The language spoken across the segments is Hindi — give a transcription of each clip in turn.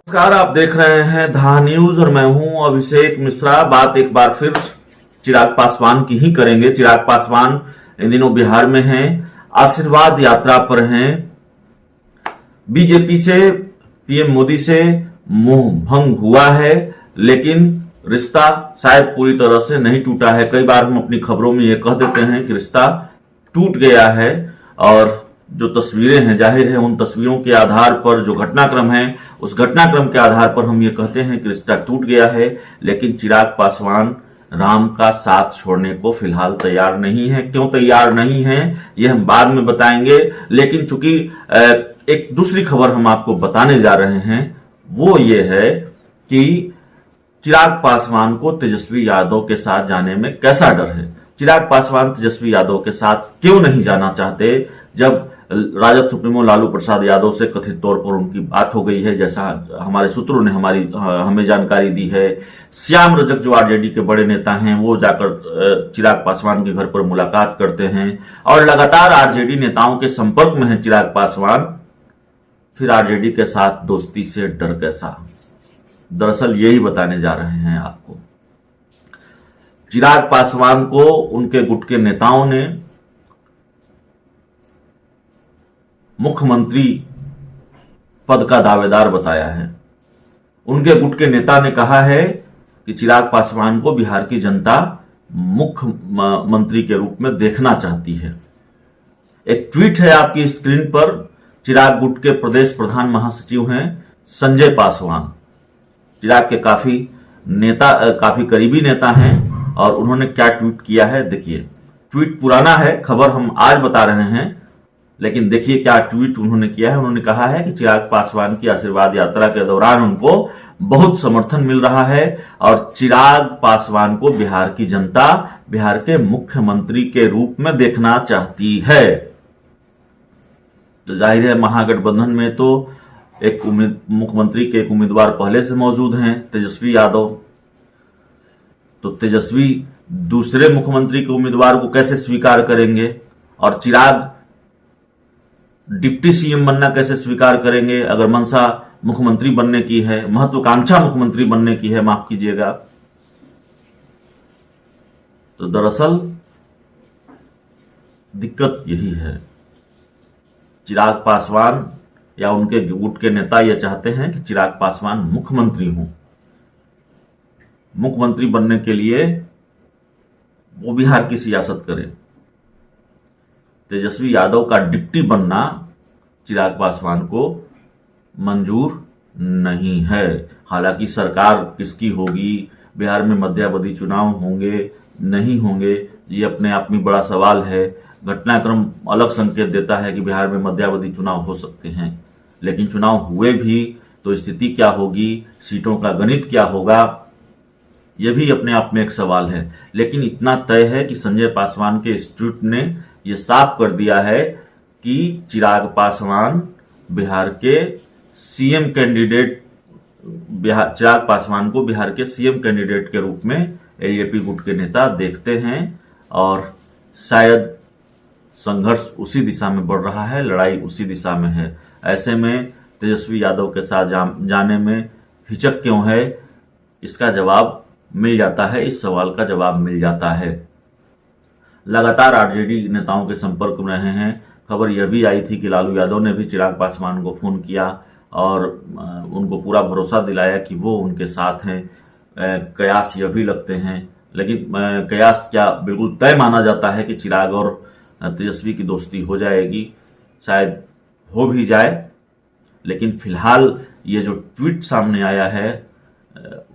नमस्कार, आप देख रहे हैं धा न्यूज और मैं हूं अभिषेक मिश्रा। बात एक बार फिर चिराग पासवान की ही करेंगे। चिराग पासवान इन दिनों बिहार में हैं, आशीर्वाद यात्रा पर हैं। बीजेपी से, पीएम मोदी से मोह भंग हुआ है, लेकिन रिश्ता शायद पूरी तरह से नहीं टूटा है। कई बार हम अपनी खबरों में यह कह देते हैं कि रिश्ता टूट गया है, और जो तस्वीरें हैं, जाहिर है उन तस्वीरों के आधार पर जो घटनाक्रम है, उस घटनाक्रम के आधार पर हम ये कहते हैं कि रिश्ता टूट गया है। लेकिन चिराग पासवान राम का साथ छोड़ने को फिलहाल तैयार नहीं है। क्यों तैयार नहीं है ये हम बाद में बताएंगे, लेकिन चूंकि एक दूसरी खबर हम आपको बताने जा रहे हैं, वो ये है कि चिराग पासवान को तेजस्वी यादव के साथ जाने में कैसा डर है। चिराग पासवान तेजस्वी यादव के साथ क्यों नहीं जाना चाहते, जब राजद सुप्रीमो लालू प्रसाद यादव से कथित तौर पर उनकी बात हो गई है, जैसा हमारे सूत्रों ने हमें जानकारी दी है। श्याम रजक जो आरजेडी के बड़े नेता हैं, वो जाकर चिराग पासवान के घर पर मुलाकात करते हैं और लगातार आरजेडी नेताओं के संपर्क में है चिराग पासवान। फिर आरजेडी के साथ दोस्ती से डर कैसा, दरअसल यही बताने जा रहे हैं आपको। चिराग पासवान को उनके गुट के नेताओं ने मुख्यमंत्री पद का दावेदार बताया है। उनके गुट के नेता ने कहा है कि चिराग पासवान को बिहार की जनता मुख्यमंत्री के रूप में देखना चाहती है। एक ट्वीट है आपकी स्क्रीन पर। चिराग गुट के प्रदेश प्रधान महासचिव हैं संजय पासवान। चिराग के काफी करीबी नेता हैं, और उन्होंने क्या ट्वीट किया है देखिए। ट्वीट पुराना है, खबर हम आज बता रहे हैं, लेकिन देखिए क्या ट्वीट उन्होंने किया है। उन्होंने कहा है कि चिराग पासवान की आशीर्वाद यात्रा के दौरान उनको बहुत समर्थन मिल रहा है, और चिराग पासवान को बिहार की जनता बिहार के मुख्यमंत्री के रूप में देखना चाहती है। तो जाहिर है महागठबंधन में तो एक मुख्यमंत्री के एक उम्मीदवार पहले से मौजूद हैं, तेजस्वी यादव। तो तेजस्वी दूसरे मुख्यमंत्री के उम्मीदवार को कैसे स्वीकार करेंगे, और चिराग डिप्टी सीएम बनना कैसे स्वीकार करेंगे, अगर मंशा मुख्यमंत्री बनने की है, महत्वाकांक्षा मुख्यमंत्री बनने की है, माफ कीजिएगा। तो दरअसल दिक्कत यही है। चिराग पासवान या उनके गुट के नेता यह चाहते हैं कि चिराग पासवान मुख्यमंत्री हों। मुख्यमंत्री बनने के लिए वो बिहार की सियासत करें। तेजस्वी यादव का डिप्टी बनना चिराग पासवान को मंजूर नहीं है। हालांकि सरकार किसकी होगी, बिहार में मध्यावधि चुनाव होंगे नहीं होंगे, ये अपने आप में बड़ा सवाल है। घटनाक्रम अलग संकेत देता है कि बिहार में मध्यावधि चुनाव हो सकते हैं, लेकिन चुनाव हुए भी तो स्थिति क्या होगी, सीटों का गणित क्या होगा, यह भी अपने आप में एक सवाल है। लेकिन इतना तय है कि संजय पासवान के इस ट्वीट ने यह साफ कर दिया है कि चिराग पासवान बिहार के सीएम कैंडिडेट, चिराग पासवान को बिहार के सीएम कैंडिडेट के रूप में एलजेपी गुट के नेता देखते हैं, और शायद संघर्ष उसी दिशा में बढ़ रहा है, लड़ाई उसी दिशा में है। ऐसे में तेजस्वी यादव के साथ जाने में हिचक क्यों है, इसका जवाब मिल जाता है, इस सवाल का जवाब मिल जाता है। लगातार आरजेडी नेताओं के संपर्क में रहे हैं। खबर यह भी आई थी कि लालू यादव ने भी चिराग पासवान को फोन किया और उनको पूरा भरोसा दिलाया कि वो उनके साथ हैं। कयास यह भी लगते हैं, लेकिन कयास क्या बिल्कुल तय माना जाता है कि चिराग और तेजस्वी की दोस्ती हो जाएगी, शायद हो भी जाए। लेकिन फिलहाल ये जो ट्वीट सामने आया है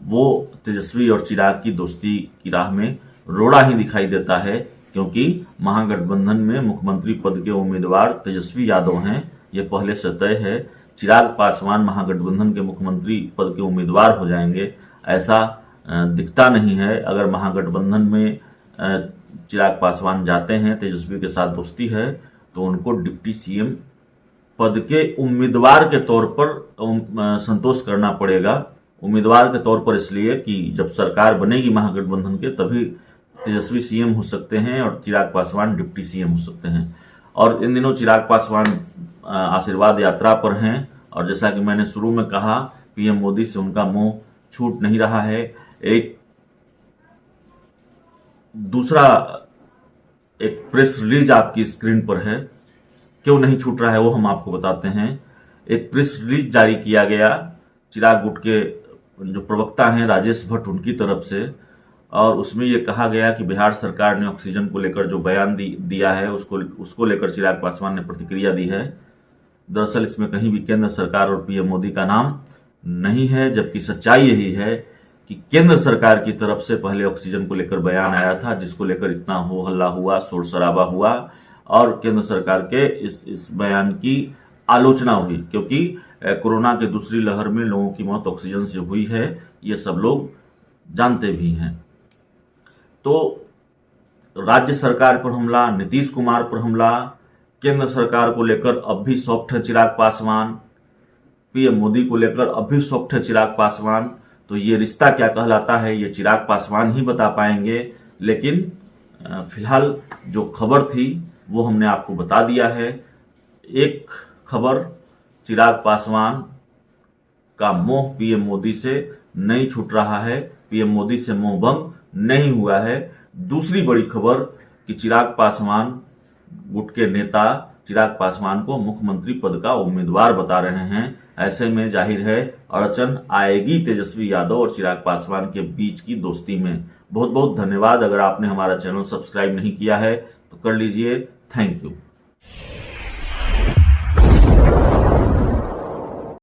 वो तेजस्वी और चिराग की दोस्ती की राह में रोड़ा ही दिखाई देता है, क्योंकि महागठबंधन में मुख्यमंत्री पद के उम्मीदवार तेजस्वी यादव हैं, ये पहले से तय है। चिराग पासवान महागठबंधन के मुख्यमंत्री पद के उम्मीदवार हो जाएंगे, ऐसा दिखता नहीं है। अगर महागठबंधन में चिराग पासवान जाते हैं, तेजस्वी के साथ दोस्ती है, तो उनको डिप्टी सीएम पद के उम्मीदवार के तौर पर संतोष करना पड़ेगा। उम्मीदवार के तौर पर इसलिए कि जब सरकार बनेगी महागठबंधन के, तभी तेजस्वी सीएम हो सकते हैं और चिराग पासवान डिप्टी सीएम हो सकते हैं। और इन दिनों चिराग पासवान आशीर्वाद यात्रा पर हैं, और जैसा कि मैंने शुरू में कहा पीएम मोदी से उनका मोह छूट नहीं रहा है। एक दूसरा एक प्रेस रिलीज आपकी स्क्रीन पर है, क्यों नहीं छूट रहा है वो हम आपको बताते हैं। एक प्रेस रिलीज जारी किया गया चिराग गुट के जो प्रवक्ता हैं राजेश भट्ट उनकी तरफ से, और उसमें ये कहा गया कि बिहार सरकार ने ऑक्सीजन को लेकर जो बयान दिया है उसको लेकर चिराग पासवान ने प्रतिक्रिया दी है। दरअसल इसमें कहीं भी केंद्र सरकार और पीएम मोदी का नाम नहीं है, जबकि सच्चाई यही है कि केंद्र सरकार की तरफ से पहले ऑक्सीजन को लेकर बयान आया था, जिसको लेकर इतना हो हल्ला हुआ, शोर शराबा हुआ, और केंद्र सरकार के इस बयान की आलोचना हुई, क्योंकि कोरोना के दूसरी लहर में लोगों की मौत ऑक्सीजन से हुई है, ये सब लोग जानते भी हैं। तो राज्य सरकार पर हमला, नीतीश कुमार पर हमला, केंद्र सरकार को लेकर अब भी सॉफ्ट है चिराग पासवान, पीएम मोदी को लेकर अब भी सॉफ्ट है चिराग पासवान। तो ये रिश्ता क्या कहलाता है ये चिराग पासवान ही बता पाएंगे, लेकिन फिलहाल जो खबर थी वो हमने आपको बता दिया है। एक खबर, चिराग पासवान का मोह पीएम मोदी से नहीं छूट रहा है, पीएम मोदी से मोह भंग नहीं हुआ है। दूसरी बड़ी खबर कि चिराग पासवान गुट के नेता चिराग पासवान को मुख्यमंत्री पद का उम्मीदवार बता रहे हैं। ऐसे में जाहिर है अड़चन आएगी तेजस्वी यादव और चिराग पासवान के बीच की दोस्ती में। बहुत बहुत धन्यवाद। अगर आपने हमारा चैनल सब्सक्राइब नहीं किया है तो कर लीजिए। Thank you.